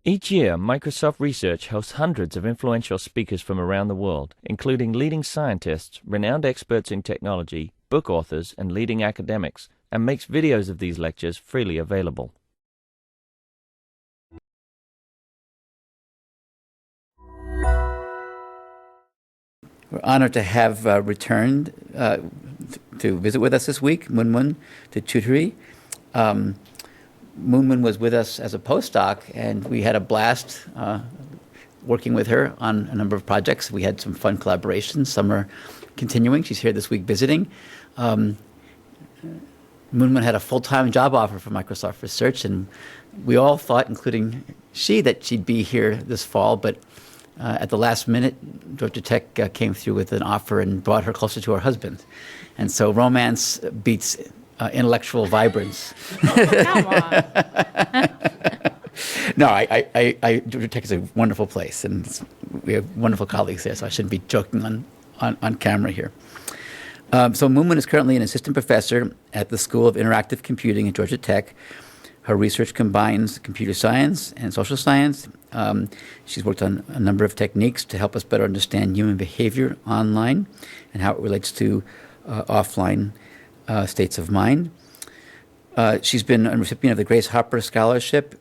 Each year, Microsoft Research hosts hundreds of influential speakers from around the world, including leading scientists, renowned experts in technology, book authors, and leading academics, and makes videos of these lectures freely available. We're honored to have returned to visit with us this week, Moon to Chudhuri. Moon was with us as a postdoc, and we had a blast working with her on a number of projects. We had some fun collaborations. Some are continuing. She's here this week visiting. Moon had a full-time job offer from Microsoft Research, and we all thought, including she, that she'd be here this fall, but at the last minute, Georgia Tech came through with an offer and brought her closer to her husband. And so romance beats intellectual vibrance. Come on. No, Georgia Tech is a wonderful place, and we have wonderful colleagues there, so I shouldn't be joking on camera here. So Moon is currently an assistant professor at the School of Interactive Computing at Georgia Tech. Her research combines computer science and social science. She's worked on a number of techniques to help us better understand human behavior online and how it relates to offline states of mind. She's been a recipient of the Grace Hopper Scholarship.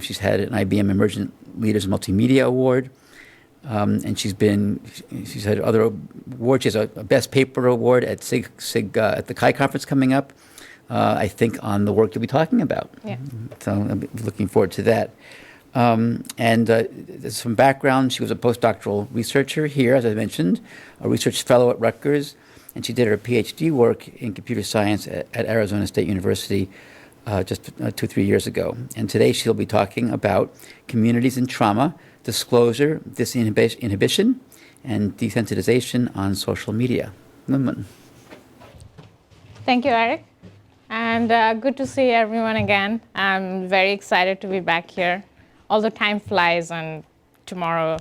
She's had an IBM Emergent Leaders Multimedia Award. And she's had other awards. She has a Best Paper Award at at the CHI conference coming up. I think on the work you'll be talking about. Yeah. So I'm looking forward to that. Some background, she was a postdoctoral researcher here, as I mentioned, a research fellow at Rutgers, and she did her PhD work in computer science at Arizona State University just 2-3 years ago. And today she'll be talking about communities in trauma, disclosure, disinhibition, and desensitization on social media. Moon. Thank you, Eric. And good to see everyone again. I'm very excited to be back here. Although time flies and tomorrow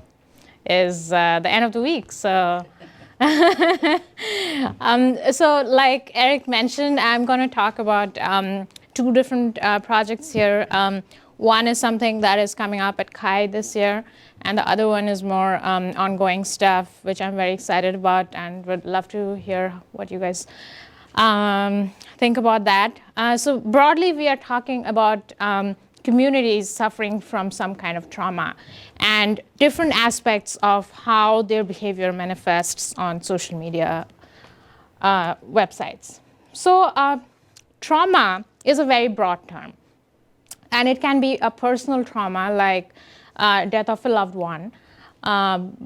is the end of the week. So, so like Eric mentioned, I'm going to talk about two different projects here. One is something that is coming up at CHI this year, and the other one is more ongoing stuff, which I'm very excited about and would love to hear what you guys think about that. So broadly, we are talking about communities suffering from some kind of trauma and different aspects of how their behavior manifests on social media websites. So trauma is a very broad term, and it can be a personal trauma like death of a loved one,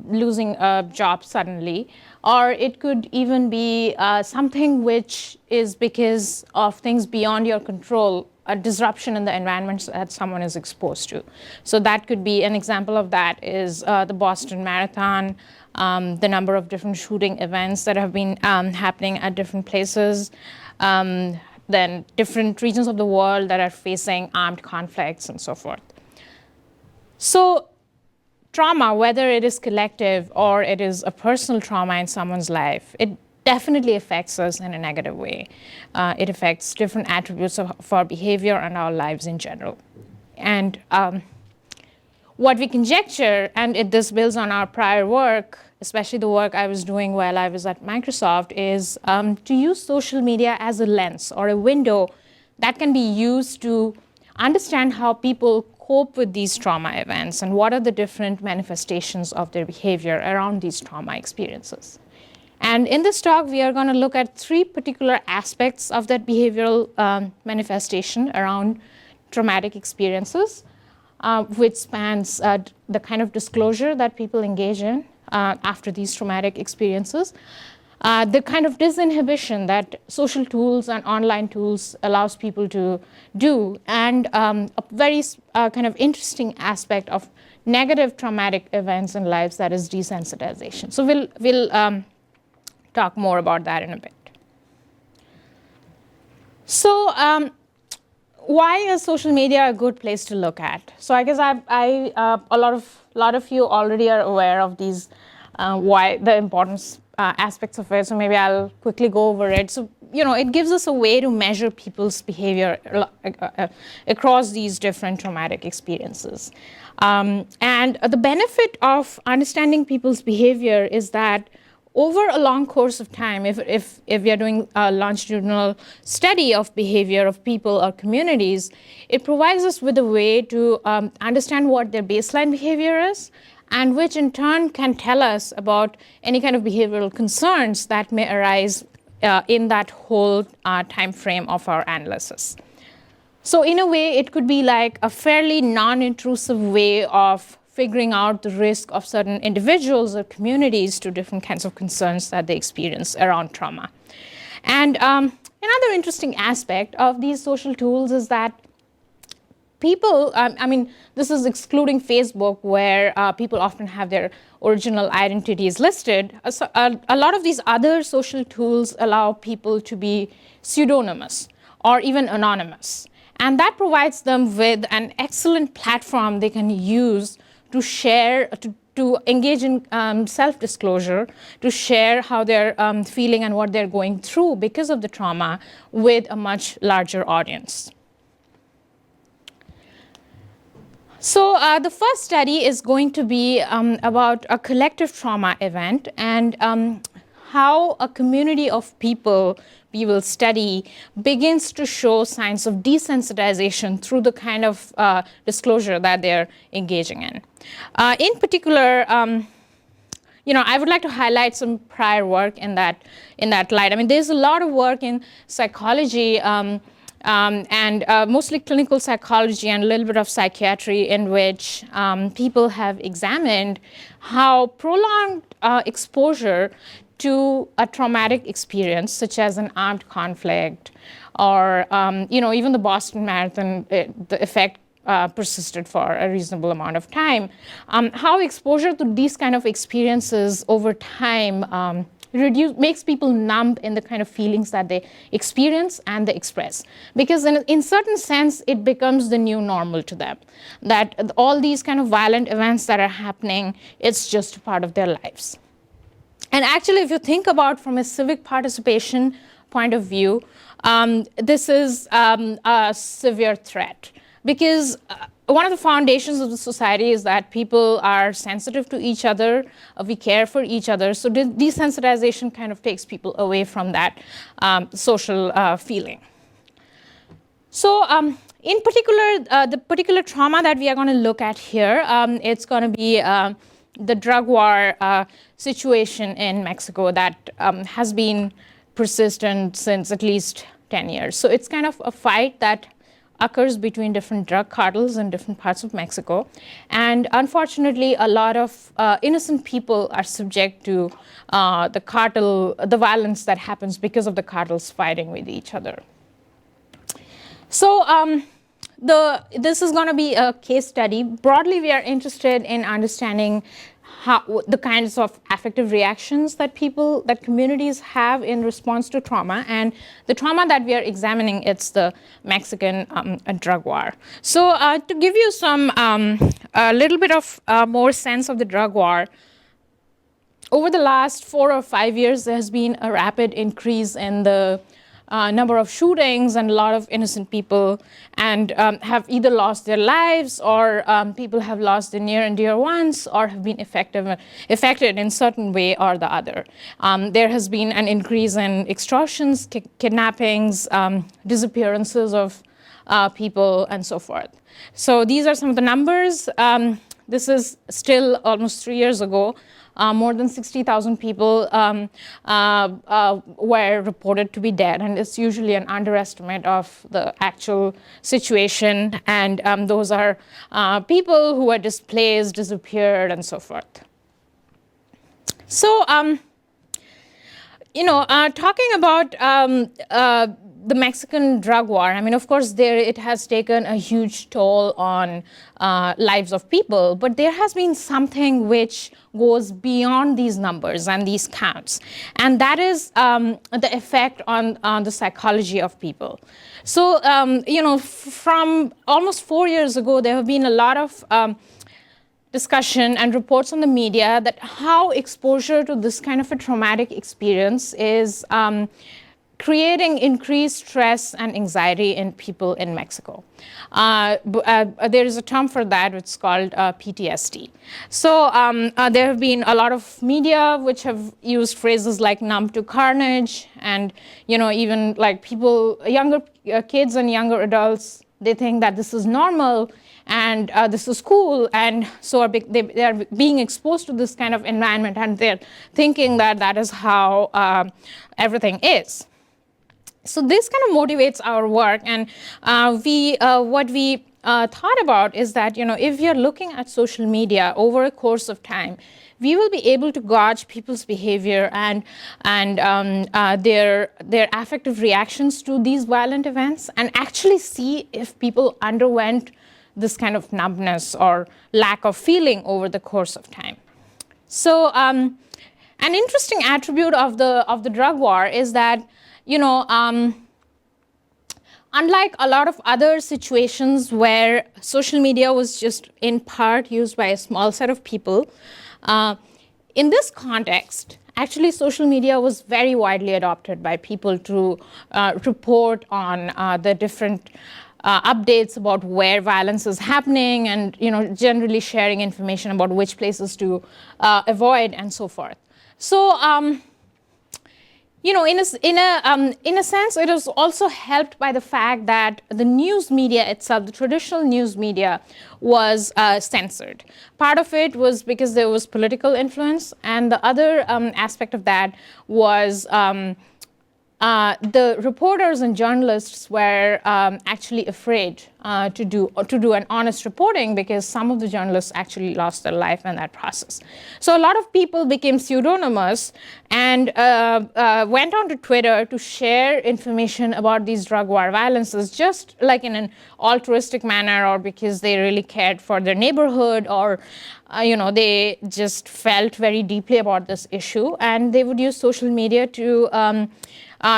losing a job suddenly, or it could even be something which is because of things beyond your control, a disruption in the environment that someone is exposed to. So that could be an example of that is the Boston Marathon, the number of different shooting events that have been happening at different places, then different regions of the world that are facing armed conflicts and so forth. So trauma, whether it is collective or it is a personal trauma in someone's life, it definitely affects us in a negative way. It affects different attributes of our behavior and our lives in general. And what we conjecture, and this builds on our prior work, especially the work I was doing while I was at Microsoft, is to use social media as a lens or a window that can be used to understand how people cope with these trauma events and what are the different manifestations of their behavior around these trauma experiences. And in this talk, we are going to look at 3 particular aspects of that behavioral manifestation around traumatic experiences, which spans the kind of disclosure that people engage in after these traumatic experiences, the kind of disinhibition that social tools and online tools allows people to do, and a very kind of interesting aspect of negative traumatic events in lives, that is desensitization. So we'll talk more about that in a bit. So why is social media a good place to look at? So I guess a lot of you already are aware of these, why the importance aspects of it, so maybe I'll quickly go over it. So, it gives us a way to measure people's behavior across these different traumatic experiences. And the benefit of understanding people's behavior is that over a long course of time, if we are doing a longitudinal study of behavior of people or communities, it provides us with a way to understand what their baseline behavior is, and which in turn can tell us about any kind of behavioral concerns that may arise in that whole time frame of our analysis. So in a way, it could be like a fairly non-intrusive way of figuring out the risk of certain individuals or communities to different kinds of concerns that they experience around trauma. And another interesting aspect of these social tools is that people, this is excluding Facebook, where people often have their original identities listed. A lot of these other social tools allow people to be pseudonymous or even anonymous. And that provides them with an excellent platform they can use to share, to engage in self-disclosure, to share how they're feeling and what they're going through because of the trauma with a much larger audience. So the first study is going to be about a collective trauma event and how a community of people we will study begins to show signs of desensitization through the kind of disclosure that they're engaging in. In particular, I would like to highlight some prior work in that light. I mean, there's a lot of work in psychology and mostly clinical psychology and a little bit of psychiatry in which people have examined how prolonged exposure to a traumatic experience, such as an armed conflict, or even the Boston Marathon, the effect persisted for a reasonable amount of time. How exposure to these kind of experiences over time makes people numb in the kind of feelings that they experience and they express. Because in certain sense, it becomes the new normal to them. That all these kind of violent events that are happening, it's just a part of their lives. And actually, if you think about from a civic participation point of view, this is a severe threat. Because one of the foundations of the society is that people are sensitive to each other, we care for each other. So desensitization kind of takes people away from that social feeling. So in particular, the particular trauma that we are going to look at here, it's going to be the drug war situation in Mexico that has been persistent since at least 10 years. So it's kind of a fight that occurs between different drug cartels in different parts of Mexico. And unfortunately, a lot of innocent people are subject to the violence that happens because of the cartels fighting with each other. So this is going to be a case study. Broadly, we are interested in understanding the kinds of affective reactions that communities have in response to trauma. And the trauma that we are examining, it's the Mexican drug war. So to give you a little bit of more sense of the drug war, over the last 4 or 5 years, there has been a rapid increase in the number of shootings, and a lot of innocent people and have either lost their lives, or people have lost their near and dear ones, or have been affected in certain way or the other. There has been an increase in extortions, kidnappings, disappearances of people, and so forth. So these are some of the numbers. This is still almost 3 years ago. More than 60,000 people were reported to be dead, and it's usually an underestimate of the actual situation. And those are people who were displaced, disappeared, and so forth. So, talking about the Mexican drug war, I mean, of course, it has taken a huge toll on lives of people, but there has been something which goes beyond these numbers and these counts, and that is the effect on the psychology of people. So, from almost 4 years ago, there have been a lot of discussion and reports on the media that how exposure to this kind of a traumatic experience is creating increased stress and anxiety in people in Mexico. There is a term for that, which is called PTSD. So there have been a lot of media which have used phrases like numb to carnage, and even like people, younger kids and younger adults, they think that this is normal and this is cool, and so they are being exposed to this kind of environment, and they're thinking that that is how everything is. So this kind of motivates our work, and what we thought about is that if you're looking at social media over a course of time, we will be able to gauge people's behavior and their affective reactions to these violent events, and actually see if people underwent this kind of numbness or lack of feeling over the course of time. So an interesting attribute of the drug war is that unlike a lot of other situations where social media was just in part used by a small set of people, in this context, actually social media was very widely adopted by people to report on the different updates about where violence is happening, and generally sharing information about which places to avoid and so forth. So in a sense, it was also helped by the fact that the news media itself, the traditional news media, was censored. Part of it was because there was political influence, and the other aspect of that was the reporters and journalists were actually afraid to do an honest reporting, because some of the journalists actually lost their life in that process. So a lot of people became pseudonymous and went onto Twitter to share information about these drug war violences, just like in an altruistic manner, or because they really cared for their neighborhood, or they just felt very deeply about this issue, and they would use social media to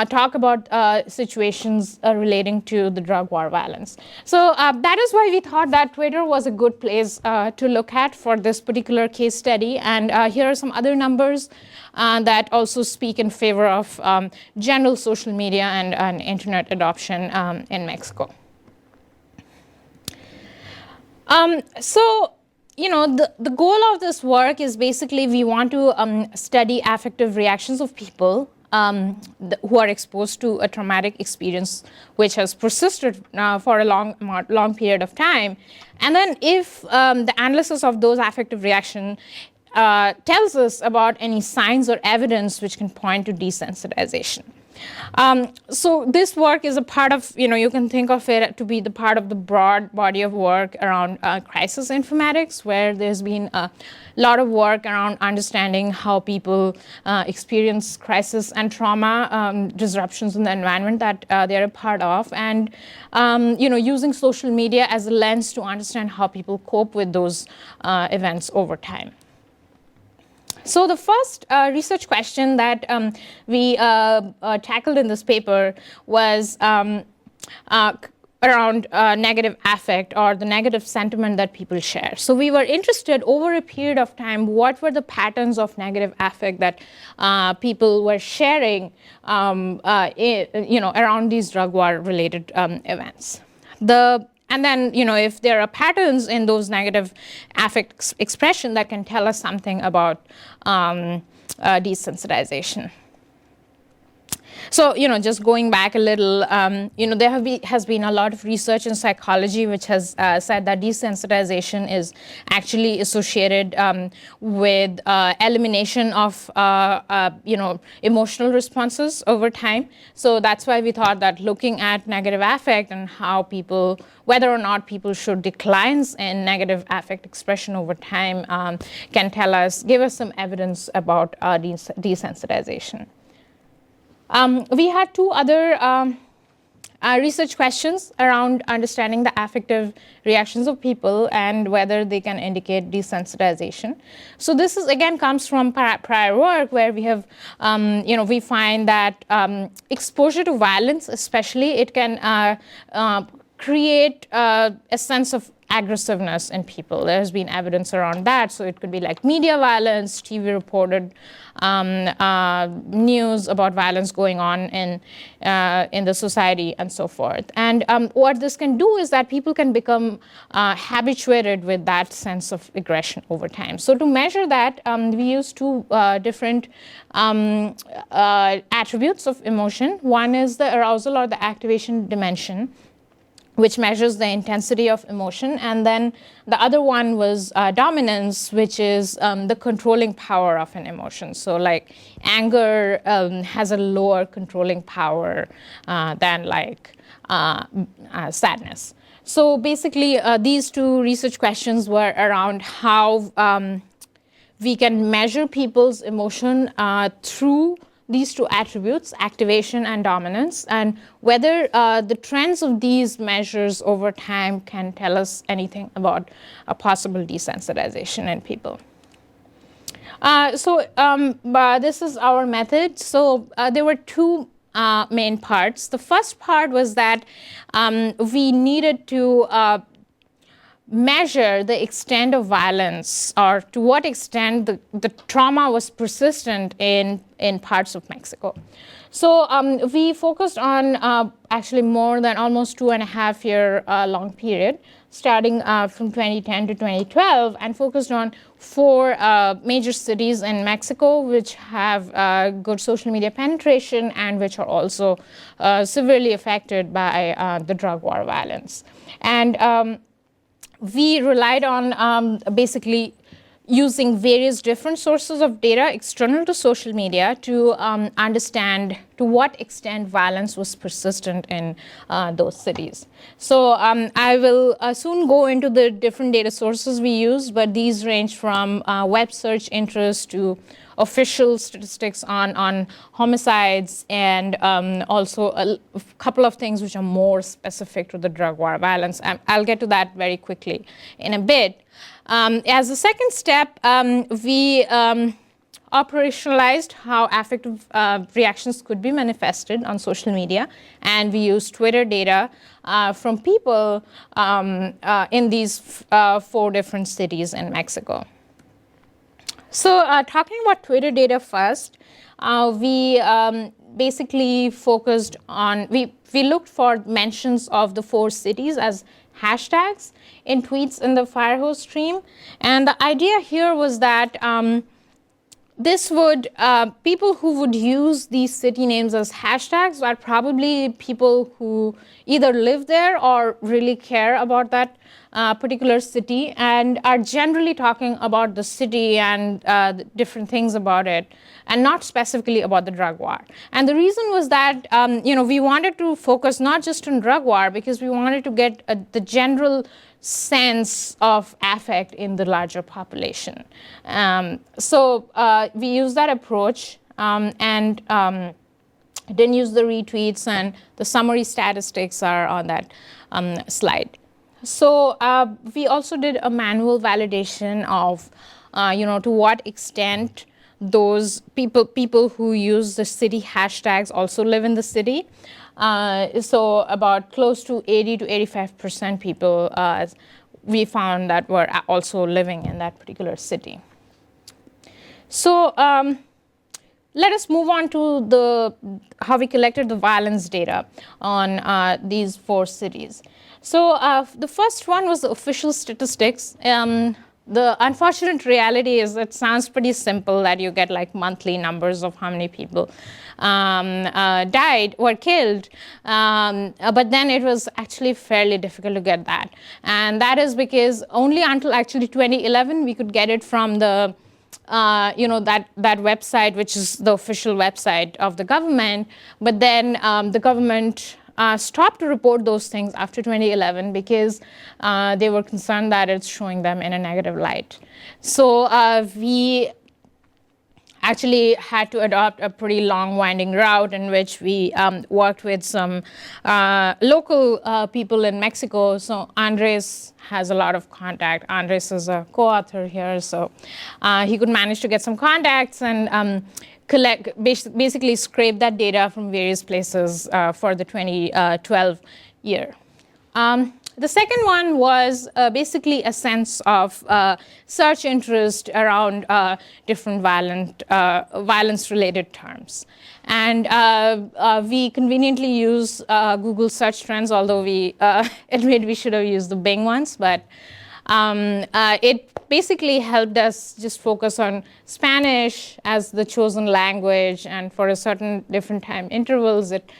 talk about situations relating to the drug war violence. So that is why we thought that Twitter was a good place to look at for this particular case study. And here are some other numbers that also speak in favor of general social media and internet adoption in Mexico. So the goal of this work is basically we want to study affective reactions of people who are exposed to a traumatic experience which has persisted for a long period of time. And then if the analysis of those affective reactions tells us about any signs or evidence which can point to desensitization. So this work is a part of, you can think of it to be the part of the broad body of work around crisis informatics, where there's been a lot of work around understanding how people experience crisis and trauma disruptions in the environment that they're a part of, and using social media as a lens to understand how people cope with those events over time. So the first research question that we tackled in this paper was around negative affect, or the negative sentiment that people share. So we were interested over a period of time, what were the patterns of negative affect that people were sharing around these drug war related events. And then, if there are patterns in those negative affect expression that can tell us something about desensitization. So, just going back a little, there has been a lot of research in psychology which has said that desensitization is actually associated with elimination of, emotional responses over time. So that's why we thought that looking at negative affect and how people, whether or not people show declines in negative affect expression over time can give us some evidence about desensitization. We had two other research questions around understanding the affective reactions of people and whether they can indicate desensitization. So this is again comes from prior work where we have, we find that exposure to violence, especially, it can create a sense of aggressiveness in people. There's been evidence around that. So it could be like media violence, TV reported news about violence going on in the society, and so forth. And what this can do is that people can become habituated with that sense of aggression over time. So to measure that, we use two different attributes of emotion. One is the arousal or the activation dimension, which measures the intensity of emotion. And then the other one was dominance, which is the controlling power of an emotion. So like anger has a lower controlling power than like sadness. So basically, these two research questions were around how we can measure people's emotion through these two attributes, activation and dominance, and whether the trends of these measures over time can tell us anything about a possible desensitization in people. This is our method. So there were two main parts. The first part was that we needed to measure the extent of violence, or to what extent the trauma was persistent in parts of Mexico. So we focused on actually more than almost 2.5 year long period, starting from 2010 to 2012, and focused on 4 major cities in Mexico which have good social media penetration and which are also severely affected by the drug war violence. And we relied on basically using various different sources of data external to social media to understand to what extent violence was persistent in those cities. So I will soon go into the different data sources we used, but these range from web search interest to official statistics on homicides, and also a couple of things which are more specific to the drug war violence. I'll get to that very quickly in a bit. As a second step, we operationalized how affective reactions could be manifested on social media, and we used Twitter data from people in these 4 different cities in Mexico. So talking about Twitter data first, we basically focused on, we looked for mentions of the 4 cities as hashtags in tweets in the Firehose stream. And the idea here was that this would, people who would use these city names as hashtags are probably people who either live there or really care about that particular city, and are generally talking about the city and different things about it, and not specifically about the drug war. And the reason was that we wanted to focus not just on drug war, because we wanted to get the general sense of affect in the larger population. So we used that approach and didn't use the retweets, and the summary statistics are on that slide. So we also did a manual validation of, to what extent those people who use the city hashtags also live in the city. So about close to 80 to 85% people we found that were also living in that particular city. So let us move on to how we collected the violence data on these 4 cities. So the first one was the official statistics. The unfortunate reality is it sounds pretty simple that you get like monthly numbers of how many people died or killed, but then it was actually fairly difficult to get that. And that is because only until actually 2011 we could get it from the that website, which is the official website of the government. But then the government stopped to report those things after 2011 because they were concerned that it's showing them in a negative light. So we actually had to adopt a pretty long winding route in which we worked with some local people in Mexico. So Andres has a lot of contact. Andres is a co-author here, so he could manage to get some contacts and basically scrape that data from various places for the 2012 year. The second one was basically a sense of search interest around different violence-related terms. And we conveniently use Google search trends, although we admit we should have used the Bing ones. But it basically helped us just focus on Spanish as the chosen language, and for a certain different time intervals, it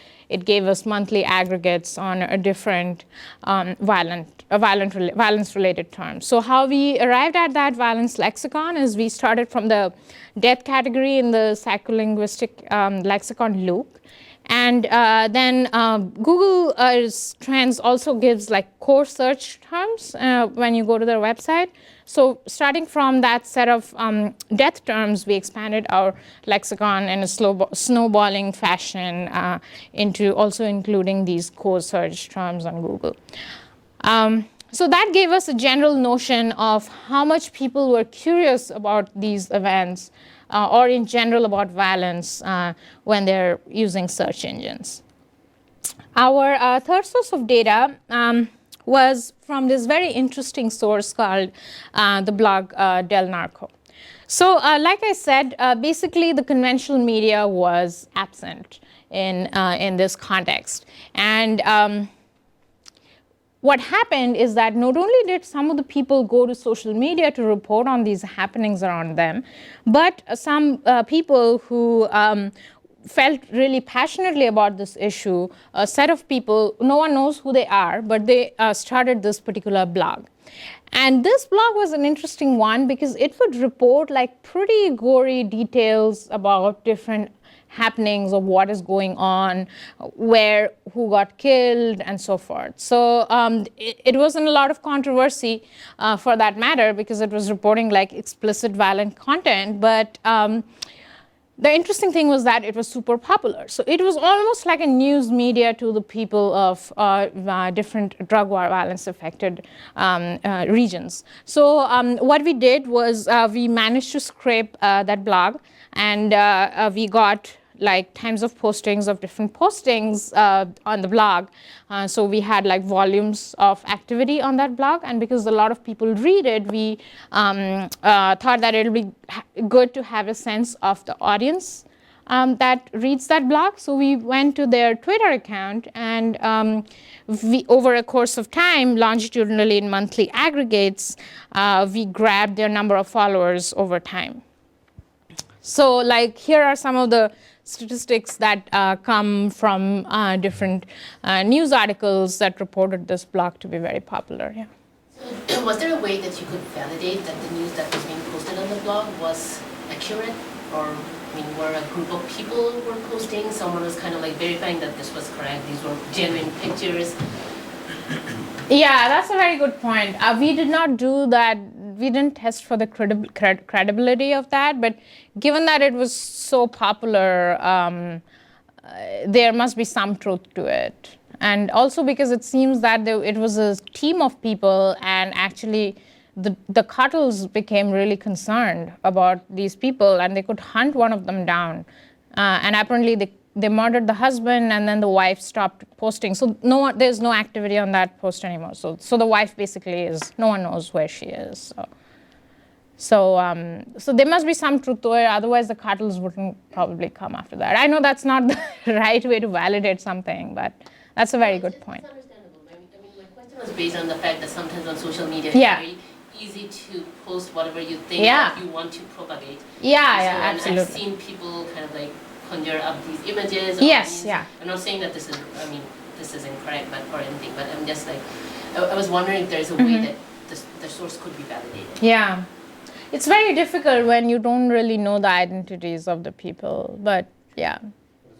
gave us monthly aggregates on a different violence-related terms. So how we arrived at that violence lexicon is we started from the death category in the psycholinguistic lexicon Luke. And then Google Trends also gives like core search terms when you go to their website. So starting from that set of death terms, we expanded our lexicon in a snowballing fashion into also including these core search terms on Google. So that gave us a general notion of how much people were curious about these events or in general about violence when they're using search engines. Our third source of data was from this very interesting source called the blog Del Narco. So like I said, basically the conventional media was absent in this context. And what happened is that not only did some of the people go to social media to report on these happenings around them, but some people who felt really passionately about this issue, a set of people, no one knows who they are, but they started this particular blog. And this blog was an interesting one because it would report like pretty gory details about different happenings of what is going on, who got killed, and so forth. So it wasn't a lot of controversy for that matter because it was reporting like explicit violent content, but the interesting thing was that it was super popular. So it was almost like a news media to the people of different drug war violence affected regions. So what we did was we managed to scrape that blog, and we got like times of postings of different postings on the blog. So we had like volumes of activity on that blog, and because a lot of people read it, we thought that it'll be good to have a sense of the audience that reads that blog. So we went to their Twitter account, and we, over a course of time, longitudinally in monthly aggregates, we grabbed their number of followers over time. So like here are some of the statistics that come from different news articles that reported this blog to be very popular. Yeah. So was there a way that you could validate that the news that was being posted on the blog was accurate? Or, I mean, were a group of people were posting, someone was kind of like verifying that this was correct, these were genuine pictures? Yeah, that's a very good point. We did not do that. We didn't test for the credibility of that, but given that it was so popular, there must be some truth to it. And also because it seems that it was a team of people, and actually the cartels became really concerned about these people, and they could hunt one of them down. And apparently they murdered the husband, and then the wife stopped posting. So there's no activity on that post anymore. So the wife basically no one knows where she is. So there must be some truth to it. Otherwise, the cartels wouldn't probably come after that. I know that's not the right way to validate something, but that's a very good point. It's understandable. I mean, my question was based on the fact that sometimes on social media, Yeah. it's very easy to post whatever you think Yeah. that you want to propagate. Yeah, And absolutely. I've seen people kind of like conjure up these images. Or Yes, means, yeah. I'm not saying that this is incorrect or anything, but I'm just like, I was wondering if there's a way that the source could be validated. Yeah. It's very difficult when you don't really know the identities of the people, but yeah.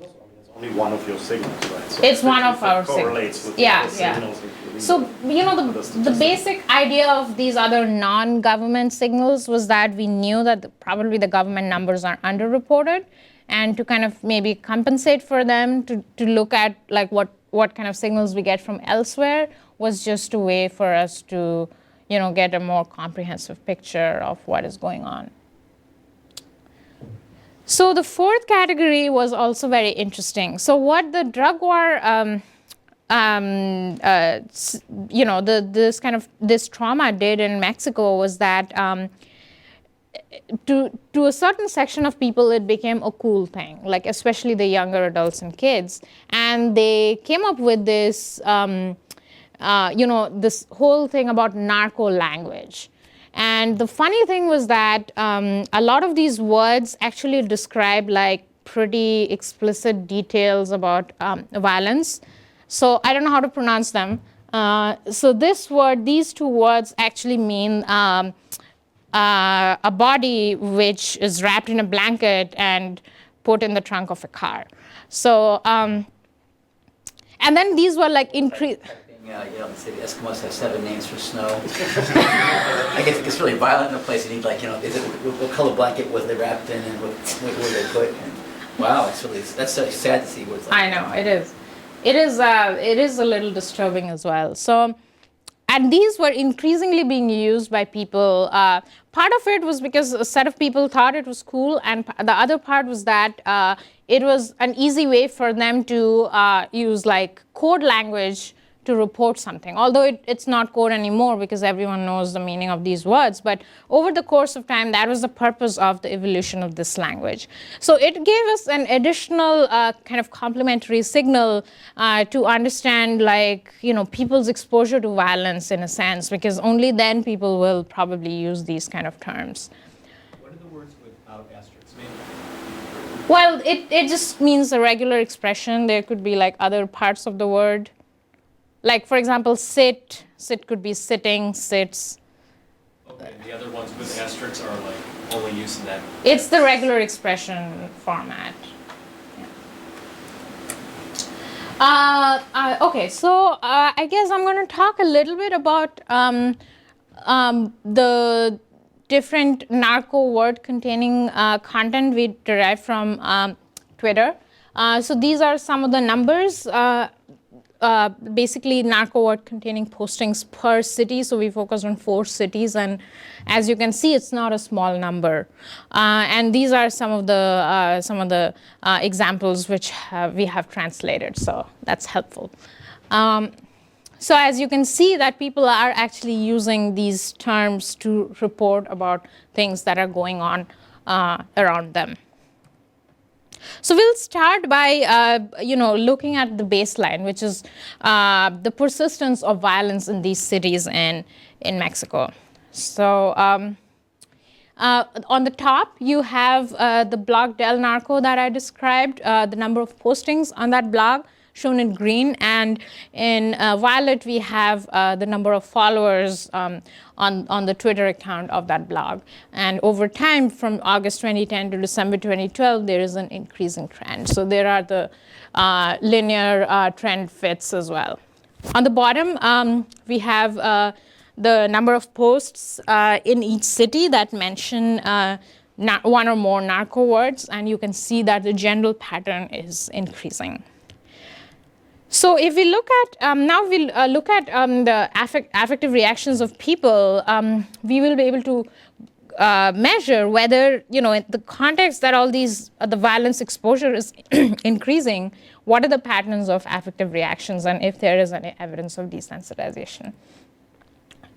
It's only one of your signals, right? So It's one of if it our correlates signals. with Yeah, the yeah. signals including So, you know, the basic idea of these other non-government signals was that we knew that probably the government numbers are underreported, and to kind of maybe compensate for them, to look at like what kind of signals we get from elsewhere was just a way for us to, you know, get a more comprehensive picture of what is going on. So the fourth category was also very interesting. So what the drug war this trauma did in Mexico was that to a certain section of people, it became a cool thing, like especially the younger adults and kids, and they came up with this, this whole thing about narco language. And the funny thing was that a lot of these words actually describe like pretty explicit details about violence. So I don't know how to pronounce them. So these two words actually mean a body which is wrapped in a blanket and put in the trunk of a car. So, and then these were like increased. Say the Eskimos have 7 names for snow. I guess it's really violent in a place. You need what color blanket was they wrapped in and what were they put? And wow, that's so sad to see what's like. I know, it is. It is a little disturbing as well. So, and these were increasingly being used by people. Part of it was because a set of people thought it was cool, and the other part was that it was an easy way for them to use like code language to report something, although it's not code anymore because everyone knows the meaning of these words. But over the course of time, that was the purpose of the evolution of this language. So it gave us an additional kind of complementary signal to understand, like, people's exposure to violence in a sense, because only then people will probably use these kind of terms. What do the words without asterisks mean? Well, it just means a regular expression. There could be like other parts of the word. Like, for example, sit could be sitting, sits. Okay, the other ones with asterisks are like only used in that. It's the regular expression format. Yeah. Okay, so I guess I'm going to talk a little bit about the different narco word containing content we derive from Twitter. So these are some of the numbers. Basically narco word containing postings per city. So we focused on 4 cities, and as you can see, it's not a small number. And these are some of the examples which we have translated. So that's helpful. So as you can see, that people are actually using these terms to report about things that are going on around them. So we'll start by, looking at the baseline, which is the persistence of violence in these cities in Mexico. So on the top, you have the blog Del Narco that I described, the number of postings on that blog shown in green, and in violet we have the number of followers on the Twitter account of that blog. And over time, from August 2010 to December 2012, there is an increasing trend. So there are the linear trend fits as well. On the bottom, we have the number of posts in each city that mention one or more narco words, and you can see that the general pattern is increasing. So if we look at, now we'll look at the affective reactions of people, we will be able to measure whether, in the context that all these, the violence exposure is increasing, what are the patterns of affective reactions, and if there is any evidence of desensitization.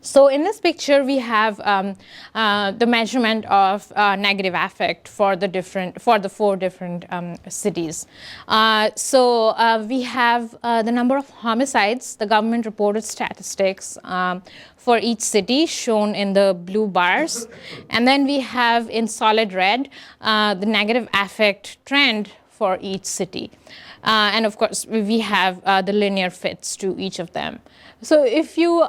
So in this picture, we have the measurement of negative affect for the 4 different cities. So we have the number of homicides, the government reported statistics for each city shown in the blue bars. And then we have in solid red the negative affect trend for each city. And of course, we have the linear fits to each of them. So if you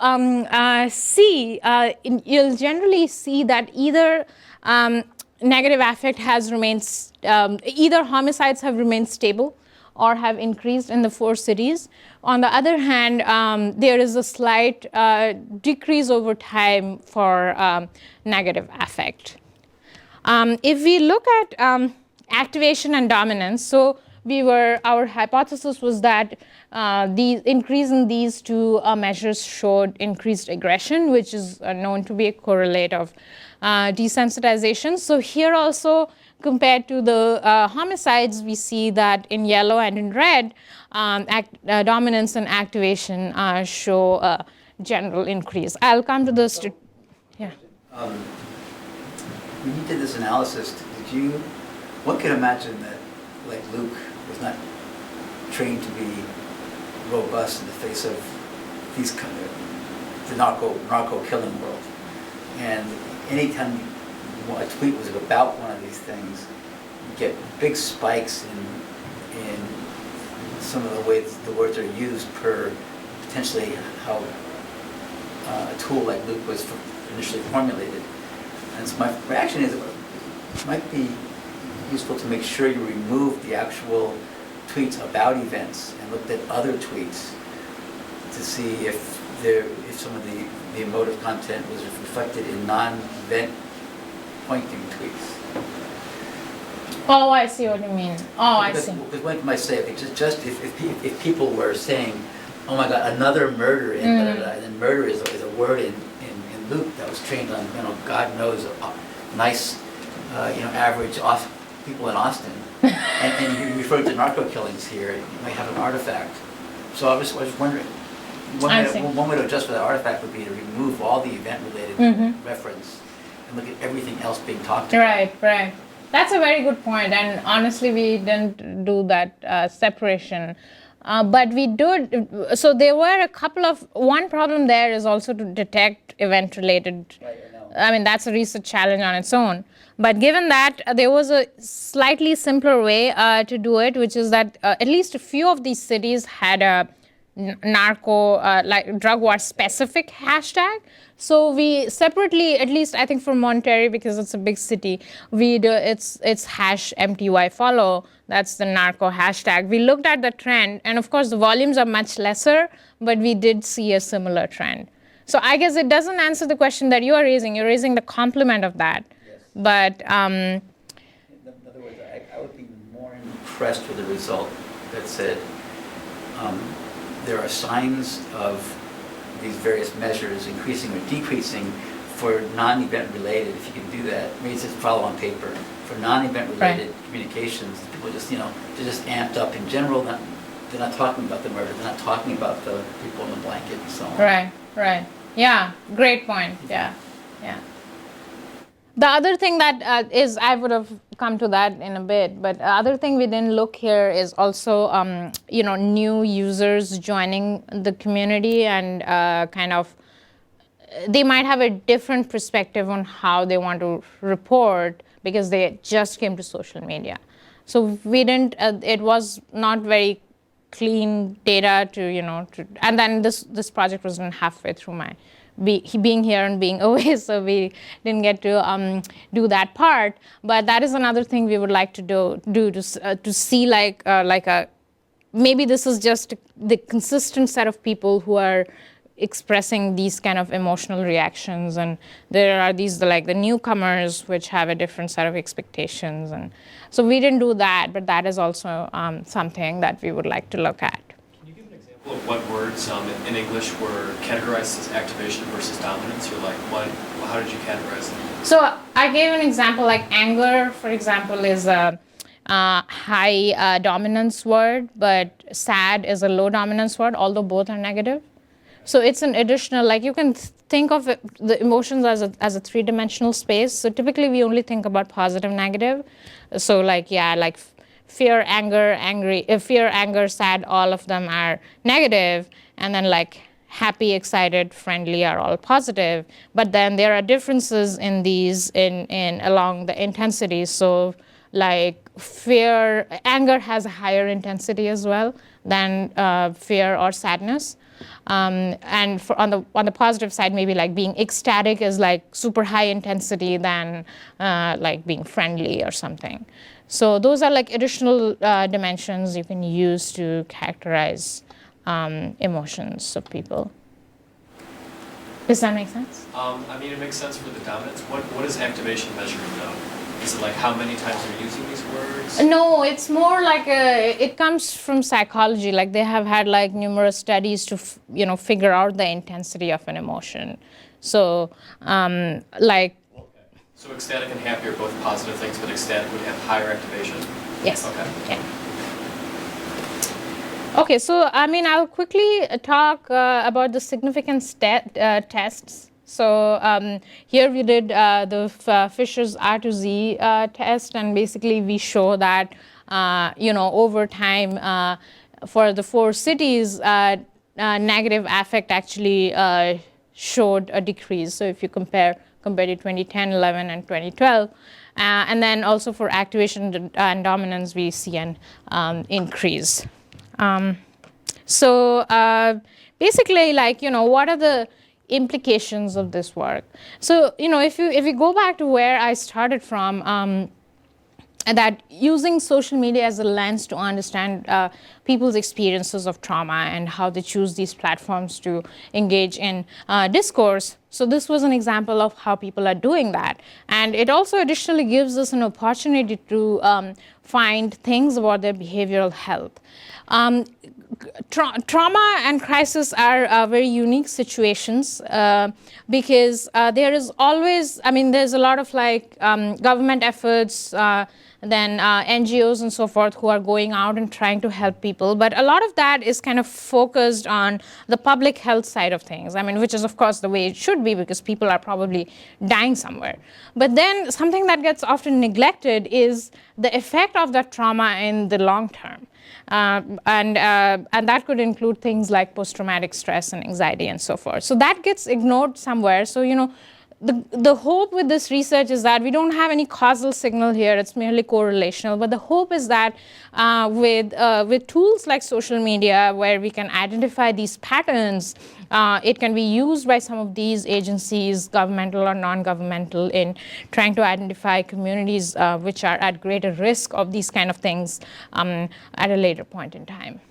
see, you'll generally see that either negative affect has remained, either homicides have remained stable or have increased in the 4 cities. On the other hand, there is a slight decrease over time for negative affect. If we look at activation and dominance, so our hypothesis was that the increase in these two measures showed increased aggression, which is known to be a correlate of desensitization. So here also, compared to the homicides, we see that in yellow and in red, dominance and activation show a general increase. I'll come to this. Yeah. When you did this analysis, one could imagine that, like Luke was not trained to be robust in the face of the narco killing world, and anytime a tweet was about one of these things, you get big spikes in some of the ways the words are used per potentially how a tool like Luke was initially formulated. And so my reaction is it might be useful to make sure you remove the actual tweets about events and looked at other tweets to see if some of the emotive content was reflected in non-event pointing tweets. Oh, I see what you mean. Oh, I see. Because one might say, if people were saying, oh my God, another murder in and then murder is a word in Luke that was trained on, God knows, nice, average people in Austin, and you refer to narco killings here, you might have an artifact. So I was wondering, one way to adjust for that artifact would be to remove all the event-related reference and look at everything else being talked about. Right. That's a very good point, and honestly, we didn't do that separation. But we did, so there were a couple of, one problem there is also to detect event-related, I mean, that's a research challenge on its own. But given that, there was a slightly simpler way to do it, which is that at least a few of these cities had a narco, like drug war specific hashtag. So we separately, at least I think for Monterey, because it's a big city, we do it's #MTYfollow. That's the narco hashtag. We looked at the trend, and of course the volumes are much lesser, but we did see a similar trend. So I guess it doesn't answer the question that you are raising. You're raising the complement of that. Yes. But in other words, I would be more impressed with the result that said there are signs of these various measures increasing or decreasing for non-event related. If you can do that, maybe just follow on paper. For non-event related communications, people just they're just amped up in general. They're not talking about the murder. They're not talking about the people in the blanket and so on. Right. Yeah, great point. Yeah. The other thing that is, I would have come to that in a bit, but the other thing we didn't look here is also, new users joining the community and they might have a different perspective on how they want to report because they just came to social media. So we didn't, it was not very clean data and then this project was halfway through my being here and being away, so we didn't get to do that part. But that is another thing we would like to do to see maybe this is just the consistent set of people who are expressing these kind of emotional reactions, and there are these the newcomers which have a different set of expectations, and so we didn't do that, but that is also something that we would like to look at. Of what words in English were categorized as activation versus dominance, or how did you categorize them? So I gave an example, like anger, for example, is a high dominance word, but sad is a low dominance word, although both are negative. So it's an additional, you can think of the emotions as a three-dimensional space. So typically we only think about positive, negative. So fear, anger, angry, fear, anger, sad, all of them are negative, and then happy, excited, friendly are all positive. But then there are differences in these in along the intensity. So fear, anger has a higher intensity as well than fear or sadness. And on the positive side, maybe being ecstatic is super high intensity than being friendly or something. So those are additional dimensions you can use to characterize emotions of people. Does that make sense? It makes sense for the dominance. What is activation measuring though? Is it like how many times you're using these words? No, it's more like it comes from psychology. Like they have had like numerous studies to figure out the intensity of an emotion. So like. So ecstatic and happy are both positive things, but ecstatic would have higher activation? Yes. Okay. Yeah. Okay, so I'll quickly talk about the significance tests. So here we did the Fisher's R to Z test, and basically we show that over time for the 4 cities, negative affect actually showed a decrease. So if you compare to 2010, 11, and 2012. And then also for activation and dominance, we see an increase. So basically, like, what are the implications of this work? So, if you go back to where I started from, that using social media as a lens to understand people's experiences of trauma and how they choose these platforms to engage in discourse. So this was an example of how people are doing that. And it also additionally gives us an opportunity to find things about their behavioral health. Trauma and crisis are very unique situations because there is always, there's a lot of like government efforts, then NGOs and so forth who are going out and trying to help people. But a lot of that is kind of focused on the public health side of things, which is of course the way it should be because people are probably dying somewhere. But then something that gets often neglected is the effect of that trauma in the long term. And that could include things like post-traumatic stress and anxiety and so forth. So that gets ignored somewhere. So, the hope with this research is that we don't have any causal signal here. It's merely correlational. But the hope is that with tools like social media, where we can identify these patterns, it can be used by some of these agencies, governmental or non-governmental, in trying to identify communities which are at greater risk of these kind of things at a later point in time.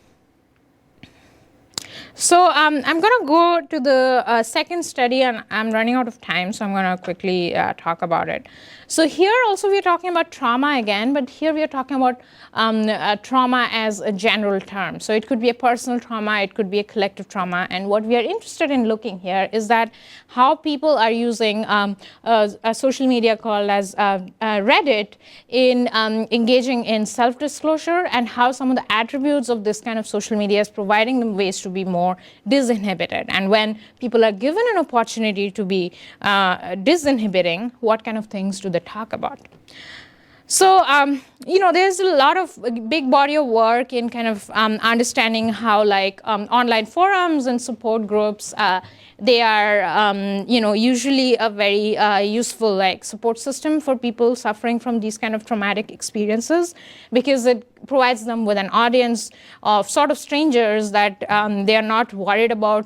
So I'm going to go to the second study, and I'm running out of time, so I'm going to quickly talk about it. So here also we are talking about trauma again, but here we are talking about trauma as a general term. So it could be a personal trauma, it could be a collective trauma, and what we are interested in looking here is that how people are using a social media called as Reddit in engaging in self-disclosure, and how some of the attributes of this kind of social media is providing them ways to be more disinhibited. And when people are given an opportunity to be disinhibiting, what kind of things do they talk about? So, there's a lot of big body of work in kind of understanding how like online forums and support groups, they are, usually a very useful like support system for people suffering from these kind of traumatic experiences, because it provides them with an audience of sort of strangers that they are not worried about,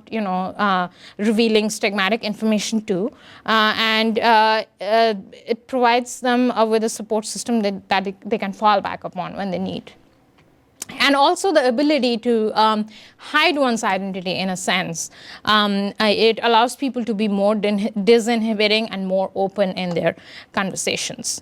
revealing stigmatic information to, and it provides them with a support system that they can fall back upon when they need. And also the ability to hide one's identity in a sense. It allows people to be more disinhibiting and more open in their conversations.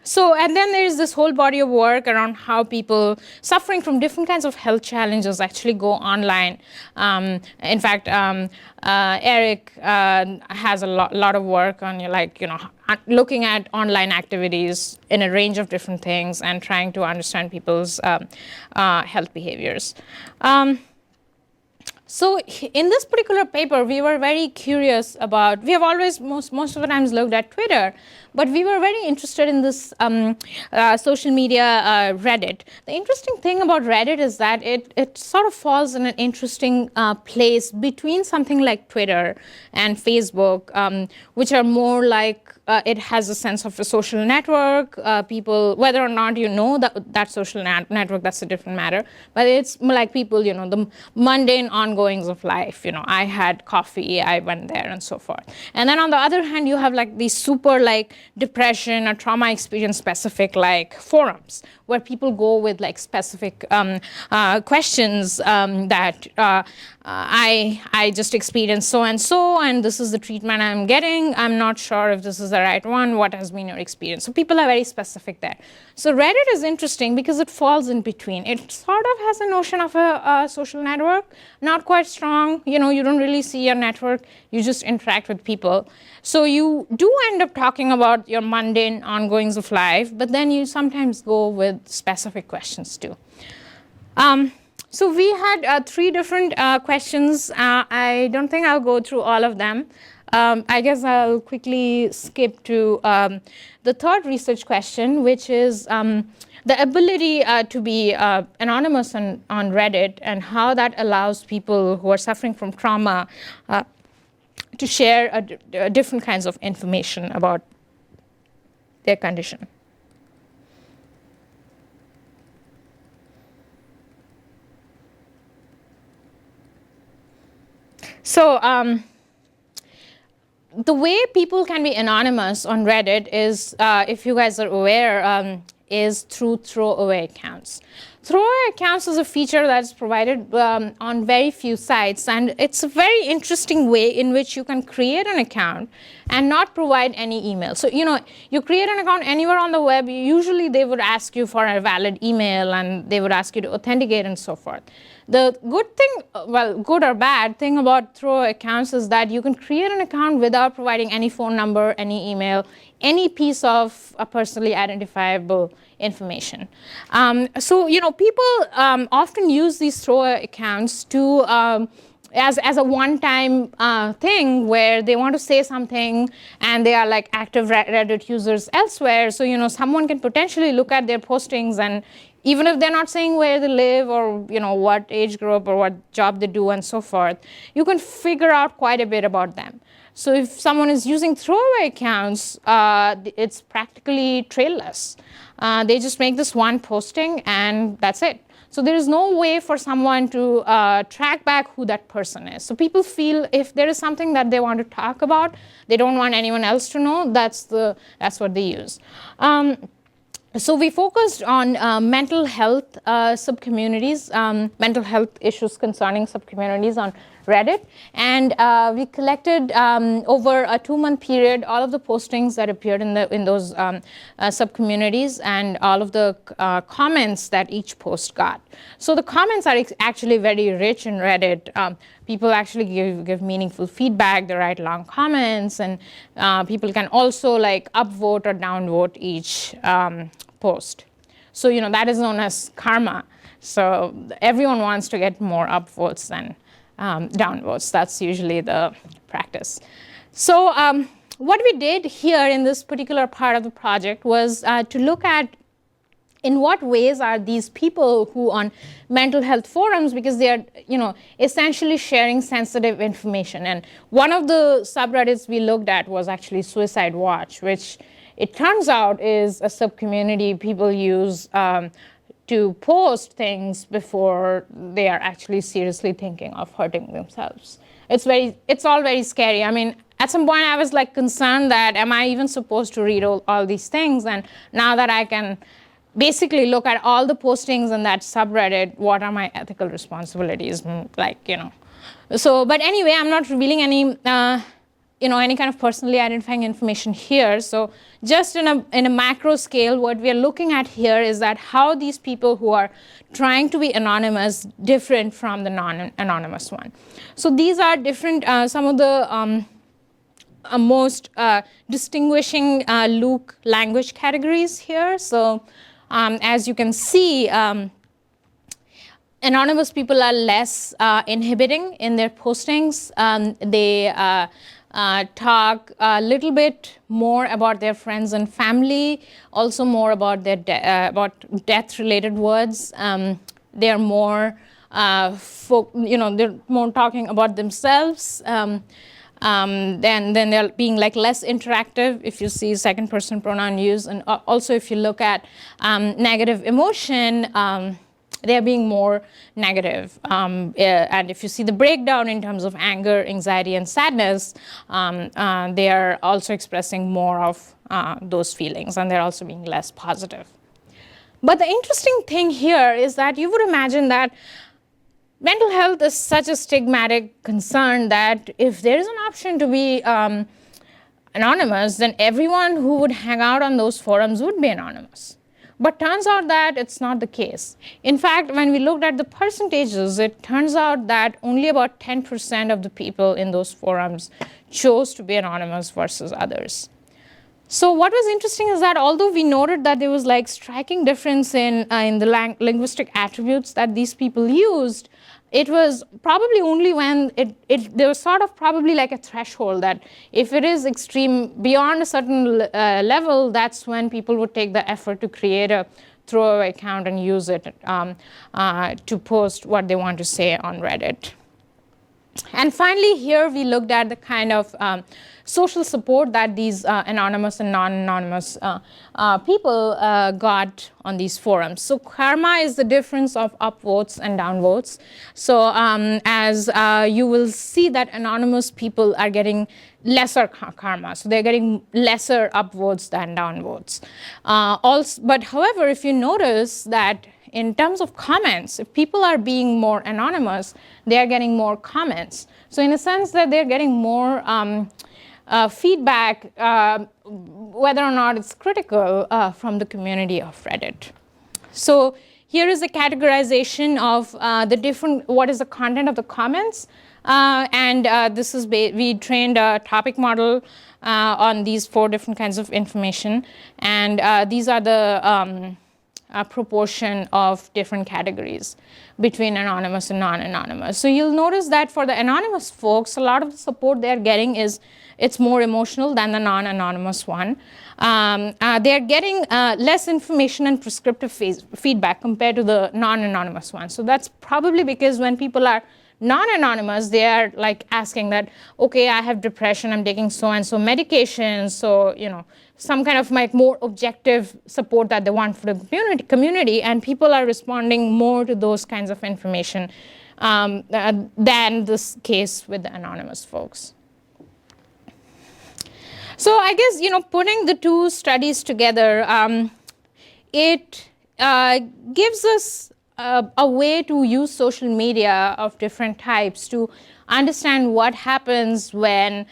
So, and then there's this whole body of work around how people suffering from different kinds of health challenges actually go online. In fact, Eric has a lot of work on looking at online activities in a range of different things and trying to understand people's health behaviors. So in this particular paper, we were very curious about, we have always most of the times looked at Twitter, but we were very interested in this social media Reddit. The interesting thing about Reddit is that it sort of falls in an interesting place between something like Twitter and Facebook, which are more like, it has a sense of a social network. People, whether or not you know that social network, that's a different matter. But it's like people, the mundane, ongoing ongoings of life. I had coffee, I went there, and so forth. And then on the other hand, you have like these super like depression or trauma experience specific like forums where people go with like specific questions that I just experienced so and this is the treatment I'm getting. I'm not sure if this is the right one. What has been your experience? So people are very specific there. So Reddit is interesting because it falls in between. It sort of has a notion of a social network, not quite strong. You don't really see your network. You just interact with people. So you do end up talking about your mundane ongoings of life, but then you sometimes go with specific questions too. So we had 3 different questions. I don't think I'll go through all of them. I guess I'll quickly skip to the third research question, which is the ability to be anonymous on Reddit and how that allows people who are suffering from trauma to share different kinds of information about their condition. So the way people can be anonymous on Reddit is, if you guys are aware, is through throwaway accounts. Throwaway accounts is a feature that's provided on very few sites, and it's a very interesting way in which you can create an account and not provide any email. So, you create an account anywhere on the web, usually they would ask you for a valid email and they would ask you to authenticate and so forth. The good thing, good or bad thing about throwaway accounts is that you can create an account without providing any phone number, any email, any piece of personally identifiable information. So, people often use these throwaway accounts to as a one-time thing where they want to say something and they are like active Reddit users elsewhere. So, someone can potentially look at their postings, and even if they're not saying where they live or what age group or what job they do and so forth, you can figure out quite a bit about them. So if someone is using throwaway accounts, it's practically trailless. They just make this one posting and that's it. So there is no way for someone to track back who that person is. So people feel if there is something that they want to talk about, they don't want anyone else to know, that's what they use. So we focused on mental health subcommunities, mental health issues concerning subcommunities on Reddit, and we collected over a 2-month period all of the postings that appeared in those subcommunities and all of the comments that each post got. So the comments are actually very rich in Reddit. People actually give meaningful feedback. They write long comments, and people can also like upvote or downvote each post. So that is known as karma. So everyone wants to get more upvotes than downvotes. That's usually the practice. So what we did here in this particular part of the project was to look at in what ways are these people who on mental health forums, because they are essentially sharing sensitive information. And one of the subreddits we looked at was actually Suicide Watch, which it turns out is a subcommunity people use to post things before they are actually seriously thinking of hurting themselves. It's all very scary. I mean, at some point I was like concerned that am I even supposed to read all these things? And now that I can basically look at all the postings in that subreddit, what are my ethical responsibilities? So, but anyway, I'm not revealing any any kind of personally identifying information here. So just in a macro scale, what we are looking at here is that how these people who are trying to be anonymous different from the non-anonymous one. So these are different, some of the most distinguishing Luke language categories here. So as you can see, anonymous people are less inhibiting in their postings. They talk a little bit more about their friends and family, also more about their about death-related words. They are more, they're more talking about themselves. Then they're being like less interactive if you see second-person pronoun use, and also if you look at negative emotion. they're being more negative. And if you see the breakdown in terms of anger, anxiety, and sadness, they are also expressing more of those feelings, and they're also being less positive. But the interesting thing here is that you would imagine that mental health is such a stigmatic concern that if there is an option to be anonymous, then everyone who would hang out on those forums would be anonymous. But turns out that it's not the case. In fact, when we looked at the percentages, it turns out that only about 10% of the people in those forums chose to be anonymous versus others. So what was interesting is that although we noted that there was like striking difference in the linguistic attributes that these people used, it was probably only when there was sort of probably like a threshold that if it is extreme beyond a certain level, that's when people would take the effort to create a throwaway account and use it to post what they want to say on Reddit. And finally, here we looked at the kind of social support that these anonymous and non-anonymous people got on these forums. So karma is the difference of upvotes and downvotes. So as you will see that anonymous people are getting lesser karma. So they're getting lesser upvotes than downvotes. But however, if you notice that in terms of comments, if people are being more anonymous, they are getting more comments. So in a sense that they're getting more feedback, whether or not it's critical, from the community of Reddit. So here is a categorization of what is the content of the comments. This is we trained a topic model on these 4 different kinds of information. And these are the proportion of different categories between anonymous and non-anonymous. So you'll notice that for the anonymous folks, a lot of the support they're getting it's more emotional than the non-anonymous one. They're getting less information and prescriptive feedback compared to the non-anonymous one. So that's probably because when people are non-anonymous, they are like asking that, okay, I have depression, I'm taking so-and-so medication, so, some kind of like more objective support that they want for the community, and people are responding more to those kinds of information than this case with the anonymous folks. So I guess, putting the 2 studies together, it gives us a way to use social media of different types to understand what happens when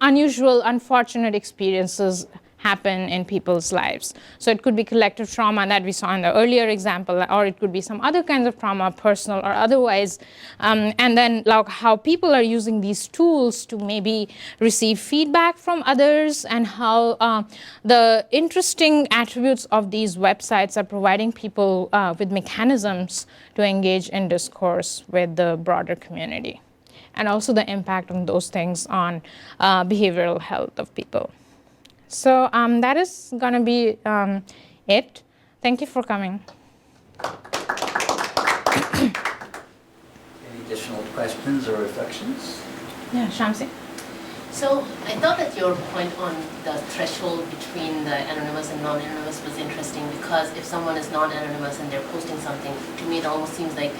unusual, unfortunate experiences happen in people's lives. So it could be collective trauma that we saw in the earlier example, or it could be some other kinds of trauma, personal or otherwise. And then like how people are using these tools to maybe receive feedback from others, and how the interesting attributes of these websites are providing people with mechanisms to engage in discourse with the broader community, and also the impact on those things on behavioral health of people. So that is going to be it. Thank you for coming. Any additional questions or reflections? Yeah, Shamsi? So I thought that your point on the threshold between the anonymous and non-anonymous was interesting, because if someone is non-anonymous and they're posting something, to me it almost seems like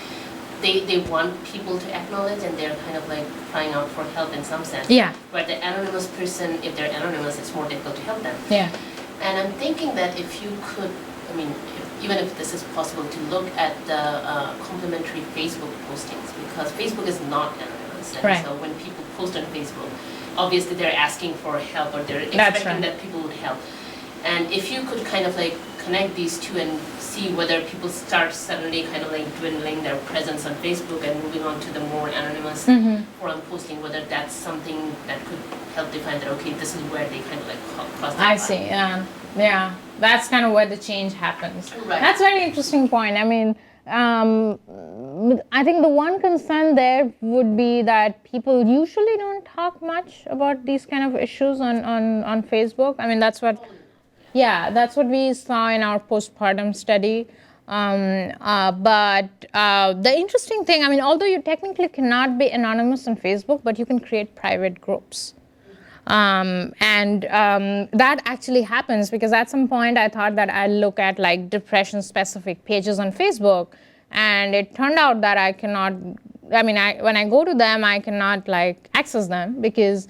they want people to acknowledge, and they're kind of like crying out for help in some sense. Yeah. But the anonymous person, if they're anonymous, it's more difficult to help them. Yeah. And I'm thinking that if you could, even if this is possible, to look at the complementary Facebook postings, because Facebook is not anonymous. And right. So when people post on Facebook, obviously they're asking for help, or they're That's expecting right. that people would help. And if you could kind of like connect these 2 and see whether people start suddenly kind of like dwindling their presence on Facebook and moving on to the more anonymous forum posting, whether that's something that could help define that, okay, this is where they kind of like cross the line. I see, yeah. That's kind of where the change happens. Right. That's a very interesting point. I think the one concern there would be that people usually don't talk much about these kind of issues on Facebook. That's what we saw in our postpartum study. But the interesting thing, although you technically cannot be anonymous on Facebook, but you can create private groups. That actually happens because at some point I thought that I'd look at like depression-specific pages on Facebook, and it turned out that I cannot. When I go to them, I cannot like access them because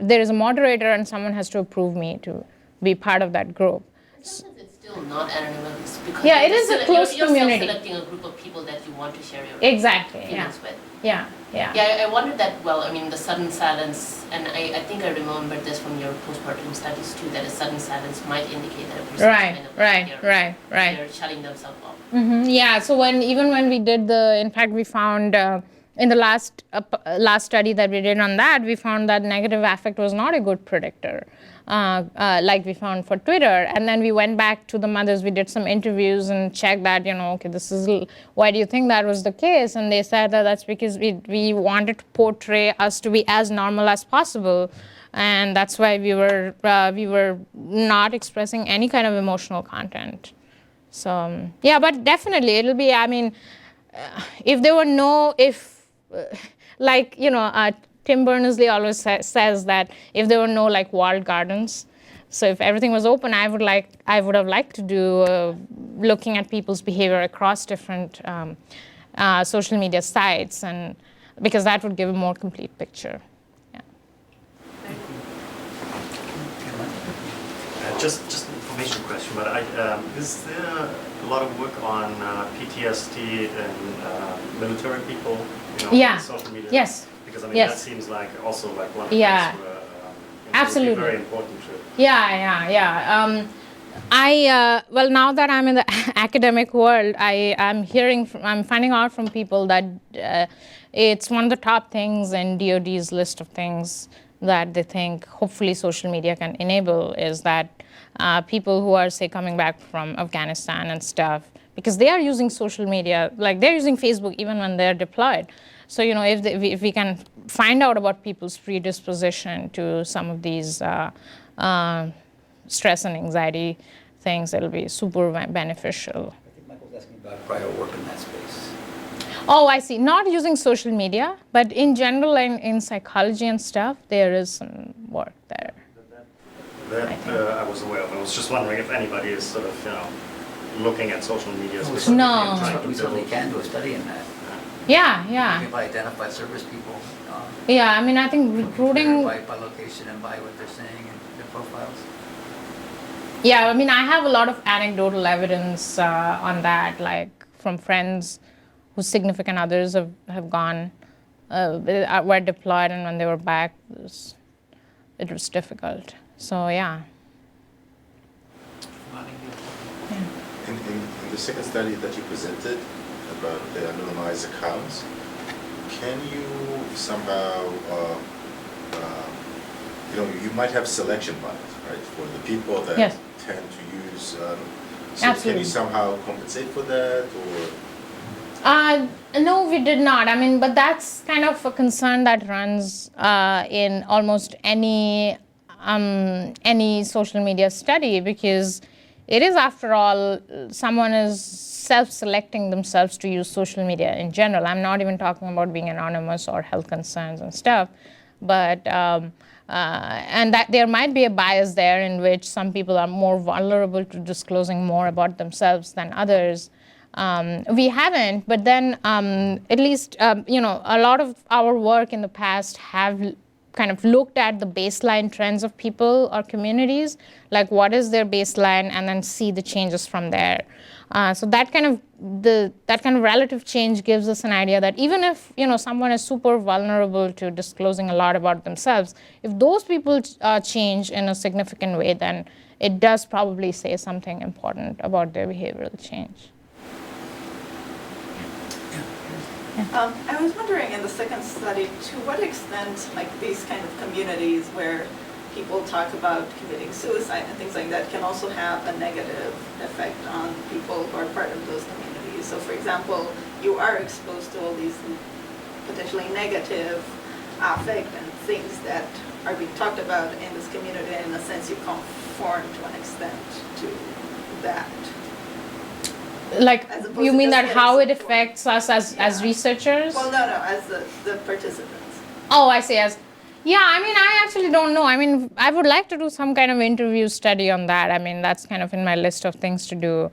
there is a moderator and someone has to approve me to be part of that group. Sometimes it's still not anonymous because Yeah, it is a close community. You're selecting a group of people that you want to share your Exactly. feelings with. Yeah. Yeah, I wondered that, the sudden silence, and I think I remember this from your postpartum studies too, that a sudden silence might indicate that a person they're shutting themselves off. Yeah, so even when we did we found in the last study that we did on that, we found that negative affect was not a good predictor, like we found for Twitter. And then we went back to the mothers, we did some interviews and checked that, why do you think that was the case? And they said that that's because we wanted to portray us to be as normal as possible. And that's why we were not expressing any kind of emotional content. So, but definitely it'll be, if there were Tim Berners-Lee always says that if there were no like walled gardens, so if everything was open, I would have liked to do looking at people's behavior across different social media sites, and because that would give a more complete picture. Yeah. Just an information question, but is there a lot of work on PTSD and military people? On social media? Yes. Because yes. That seems like also like one of yeah. those where absolutely very important to. Yeah. Now that I'm in the academic world, I'm finding out from people that it's one of the top things in DoD's list of things that they think hopefully social media can enable is that people who are, say, coming back from Afghanistan and stuff, because they are using social media, like they're using Facebook even when they're deployed. So, if we can find out about people's predisposition to some of these stress and anxiety things, it'll be super beneficial. I think Michael's asking about prior work in that space. Oh, I see. Not using social media, but in general, in psychology and stuff, there is some work there. I was aware of. I was just wondering if anybody is sort of, looking at social media specifically. No. We certainly can do a study in that. Yeah. If I identify service people. Yeah, I think recruiting. By location and by what they're saying and their profiles. Yeah, I have a lot of anecdotal evidence on that, like from friends whose significant others have gone, were deployed, and when they were back, it was difficult. So, yeah. In the second study that you presented about the anonymized accounts, can you somehow, you might have selection bias, right, for the people that yes. tend to use, so Absolutely. can you somehow compensate for that, or? No, we did not. But that's kind of a concern that runs in almost any social media study, because it is, after all, someone is self-selecting themselves to use social media in general. I'm not even talking about being anonymous or health concerns and stuff, but and that there might be a bias there in which some people are more vulnerable to disclosing more about themselves than others. We haven't, but then at least, a lot of our work in the past have kind of looked at the baseline trends of people or communities, like what is their baseline, and then see the changes from there. So that kind of relative change gives us an idea that even if someone is super vulnerable to disclosing a lot about themselves, if those people change in a significant way, then it does probably say something important about their behavioral change. I was wondering in the second study, to what extent, like these kind of communities where people talk about committing suicide and things like that can also have a negative effect on people who are part of those communities. So for example, you are exposed to all these potentially negative affect and things that are being talked about in this community, and in a sense you conform to an extent to that. Like, you mean that how it affects us as researchers? Well, no, as the participants. Oh, I see. Yeah, I mean, I actually don't know. I mean, I would like to do some kind of interview study on that. I mean, that's kind of in my list of things to do.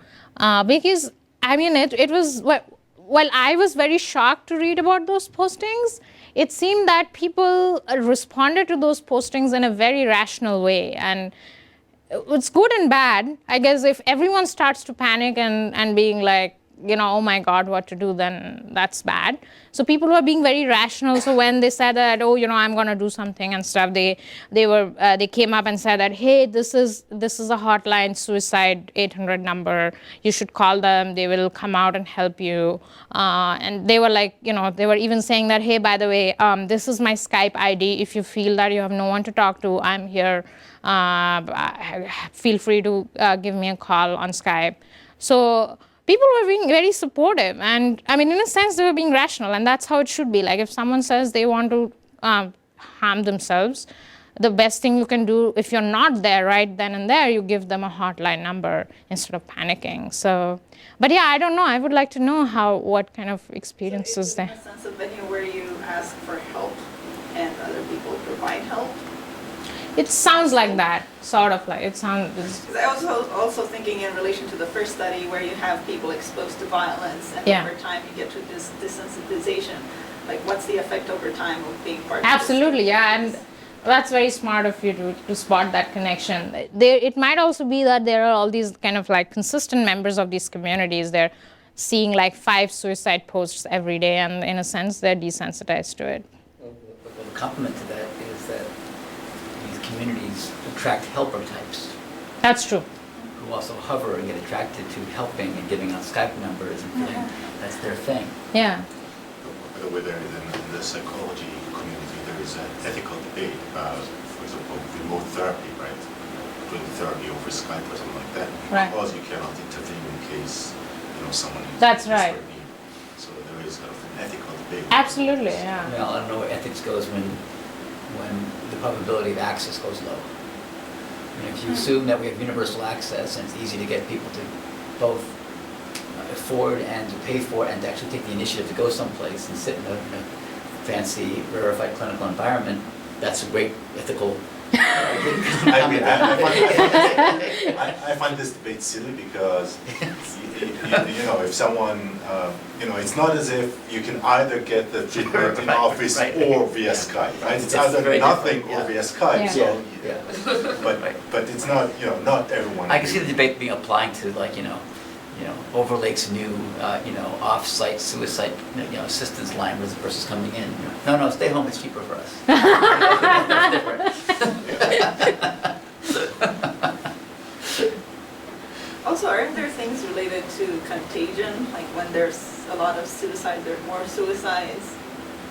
Because, I mean, it was, well, I was very shocked to read about those postings. It seemed that people responded to those postings in a very rational way. And it's good and bad. I guess if everyone starts to panic and being like, you know, oh my God, what to do, then that's bad. So people were being very rational. So when they said that, oh, you know, I'm going to do something and stuff, they came up and said that, hey, this is a hotline, suicide 800 number. You should call them. They will come out and help you. And they were like, you know, they were even saying that, hey, by the way, this is my Skype ID. If you feel that you have no one to talk to, I'm here. Feel free to give me a call on Skype. So people were being very supportive, and I mean, in a sense, they were being rational, and that's how it should be. Like, if someone says they want to harm themselves, the best thing you can do, if you're not there right then and there, you give them a hotline number instead of panicking. So, but yeah, I don't know. I would like to know what kind of experiences so there. a sense of venue where you ask for help and other people provide help. It sounds like that, sort of like it sounds. Because I was also thinking in relation to the first study where you have people exposed to violence and Yeah. over time you get to this desensitization. Like, what's the effect over time of being part of Absolutely, this? yeah, and that's very smart of you to spot that connection. It might also be that there are all these kind of like consistent members of these communities. They're seeing like 5 suicide posts every day, and in a sense, they're desensitized to it. Well, the complement to that is that these communities attract helper types That's true. who also hover and get attracted to helping and giving out Skype numbers and feeling that's their thing. Yeah. By the way, there is in the psychology community, there is an ethical debate about, for example, remote therapy, right? Doing therapy over Skype or something like that. Right. Because you cannot intervene in case, you know, someone is That's in desperate right. need. So there is kind of an ethical debate. Absolutely, yeah. Well, I don't know where ethics goes when the probability of access goes low. I mean, if you assume that we have universal access and it's easy to get people to both afford and to pay for and to actually take the initiative to go someplace and sit in a fancy, rarefied clinical environment, that's a great ethical I mean, I find this debate silly because, you know, if someone, you know, it's not as if you can either get the treatment in office or via Skype, right? It's either nothing or via Skype. Yeah. So, Yeah. but it's not, you know, not everyone. I can see the debate being applying to, like, you know, Overlake's new, off-site suicide, assistance line versus coming in. No, stay home. It's cheaper for us. Also, aren't there things related to contagion? Like when there's a lot of suicide, there are more suicides?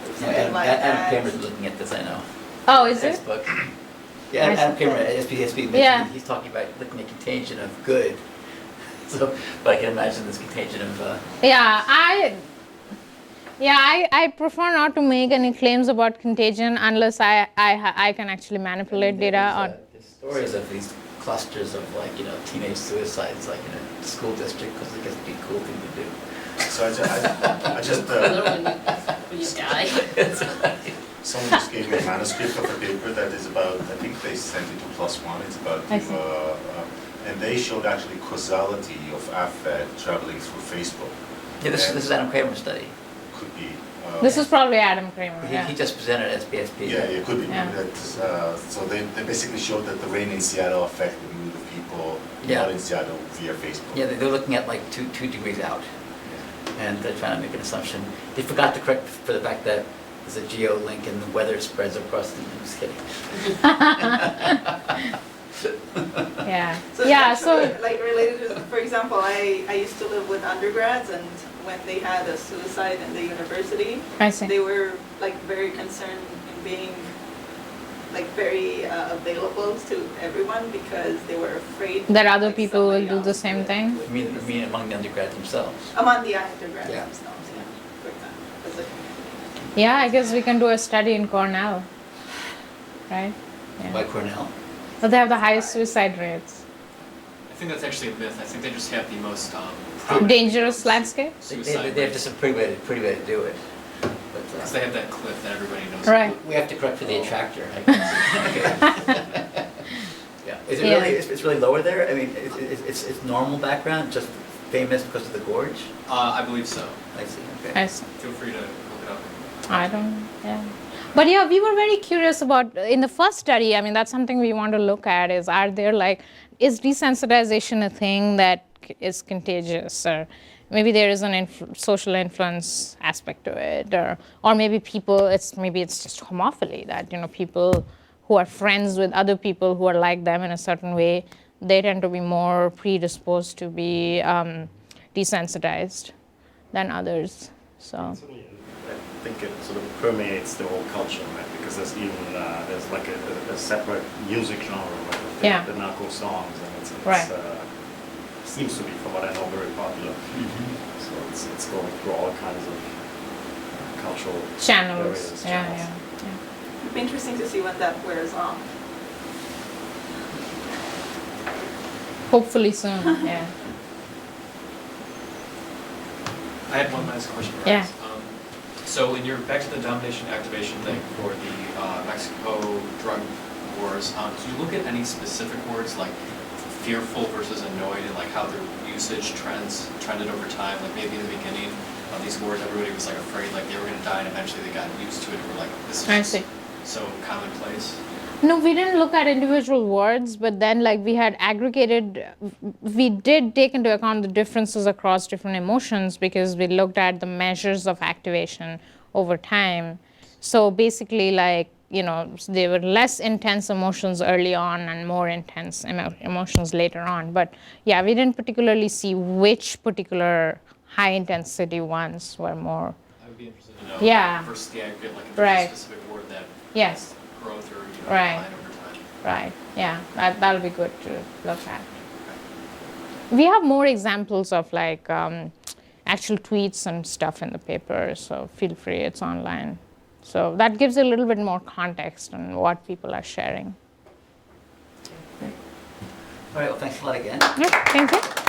Or something like Adam that? Kramer's looking at this, I know. Oh, is it? Facebook. Yeah, I Adam see. Kramer at SPSB, Yeah. he's talking about looking at contagion of good. So, but I can imagine this contagion of. I prefer not to make any claims about contagion unless I can actually manipulate data on. There's stories of these clusters of teenage suicides, like in a school district, because I guess it'd be a cool thing to do. So I just When you die. someone just gave me a manuscript of a paper that is about, I think they sent it to +1. It's about I see. and they showed actually causality of affect traveling through Facebook. Yeah, this is Adam Kramer's study. Could be. This is probably Adam Kramer. He just presented at SPSP. Yeah, it could be. Yeah. So they basically showed that the rain in Seattle affected the mood of people not in Seattle via Facebook. Yeah, they're looking at like two degrees out, and they're trying to make an assumption. They forgot to correct for the fact that there's a geo link and the weather spreads across the. I'm just kidding. Yeah. So Yeah. actually, So. like related to, for example, I used to live with undergrads, and when they had a suicide in the university, I see. they were like very concerned in being like very available to everyone because they were afraid That other like, people will somebody do the else same would- thing? I mean among the undergrads themselves. Among the undergrads Yeah. themselves, yeah, for example. As a community. Yeah, I guess we can do a study in Cornell, right? By Yeah. Cornell. But they have the highest suicide rates. I think that's actually a myth. I think they just have the most Dangerous landscape? They have just a pretty way to do it. But Because they have that cliff that everybody knows. Right. We have to correct for the attractor, I guess. Yeah. Is it Yeah. really, it's really lower there? I mean, it's normal background, just famous because of the gorge? I believe so. I see, okay. I see. Feel free to look it up. I don't, yeah. But yeah, we were very curious about, in the first study, I mean, that's something we want to look at is, are there like, is desensitization a thing that is contagious? Or maybe there is an social influence aspect to it, or maybe maybe it's just homophily, that, people who are friends with other people who are like them in a certain way, they tend to be more predisposed to be desensitized than others, so. I think it sort of permeates the whole culture, right? Because there's even there's like a separate music genre, right? The narco songs, and it's Right. Seems to be, from what I know, very popular. So it's going through all kinds of cultural Channels, areas, channels. yeah. It'd be interesting to see when that wears off. Hopefully soon, yeah. I had one last question for Yeah. us. So in your back to the domination activation thing for the Mexico drug wars, do you look at any specific words like fearful versus annoyed, and like how their usage trended over time? Like maybe in the beginning of these wars, everybody was like afraid like they were going to die, and eventually they got used to it and were like, this I is see. so commonplace. No, we didn't look at individual words, but then like we had aggregated, we did take into account the differences across different emotions because we looked at the measures of activation over time. So basically like, there were less intense emotions early on and more intense emotions later on. But yeah, we didn't particularly see which particular high intensity ones were more. I would be interested to know. Yeah. Versus the aggregate, like if Right. there's a specific word that Yes. growth or Right. decline over time. Right, yeah, that'll be good to look at. We have more examples of like actual tweets and stuff in the paper, so feel free, it's online. So that gives a little bit more context on what people are sharing. All right, well, thanks a lot again. Yeah, thank you.